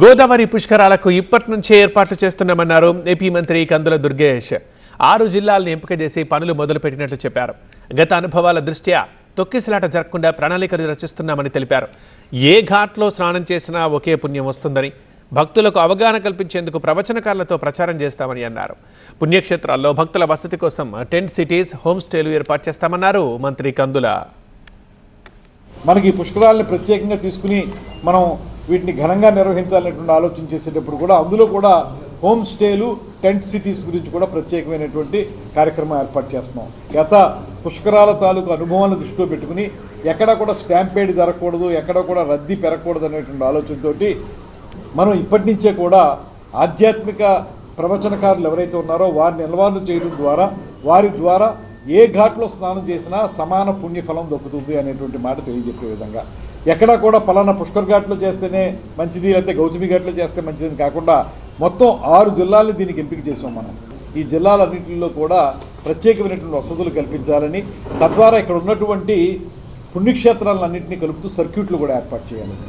గోదావరి పుష్కరాలకు ఇప్పటి నుంచే ఏర్పాట్లు చేస్తున్నామన్నారు ఏపీ మంత్రి కందుల దుర్గేష్. 6 జిల్లాలను ఎంపిక చేసి పనులు మొదలుపెట్టినట్లు చెప్పారు. గత అనుభవాల దృష్ట్యా తొక్కిసలాట జరగకుండా ప్రణాళికలు రచిస్తున్నామని తెలిపారు. ఏ ఘాట్లో స్నానం చేసినా ఒకే పుణ్యం వస్తుందని, భక్తులకు అవగాహన కల్పించేందుకు ప్రవచనకారులతో ప్రచారం చేస్తామని అన్నారు. పుణ్యక్షేత్రాల్లో భక్తుల వసతి కోసం టెంట్ సిటీస్, హోమ్ స్టేలు ఏర్పాటు చేస్తామన్నారు మంత్రి కందుల. మనకి పుష్కరాలను ప్రత్యేకంగా తీసుకుని మనం వీటిని ఘనంగా నిర్వహించాలనేటువంటి ఆలోచన చేసేటప్పుడు కూడా అందులో కూడా హోమ్ స్టేలు, టెంట్ సిటీస్ గురించి కూడా ప్రత్యేకమైనటువంటి కార్యక్రమం ఏర్పాటు చేస్తున్నాం. గత పుష్కరాల తాలూకు అనుభవాలను దృష్టిలో పెట్టుకుని ఎక్కడా కూడా స్టాంపేడ్ జరగకూడదు, ఎక్కడా కూడా రద్దీ పెరగకూడదు అనేటువంటి ఆలోచనతోటి మనం ఇప్పటి నుంచే కూడా ఆధ్యాత్మిక ప్రవచనకారులు ఎవరైతే ఉన్నారో వారిని నిల్వలు చేయడం ద్వారా వారి ద్వారా ఏ ఘాట్లో స్నానం చేసినా సమాన పుణ్యఫలం దొక్కుతుంది అనేటువంటి మాట తెలియజెప్పే విధంగా, ఎక్కడా కూడా పలానా పుష్కర్ ఘాట్లో చేస్తేనే మంచిది లేకపోతే గౌతమి ఘాట్లో చేస్తే మంచిదని కాకుండా మొత్తం 6 జిల్లాలను దీనికి ఎంపిక చేసాం మనం. ఈ జిల్లాలన్నింటిలో కూడా ప్రత్యేకమైనటువంటి వసతులు కల్పించాలని, తద్వారా ఇక్కడ ఉన్నటువంటి పుణ్యక్షేత్రాలన్నింటినీ కలుపుతూ సర్క్యూట్లు కూడా ఏర్పాటు చేయాలని.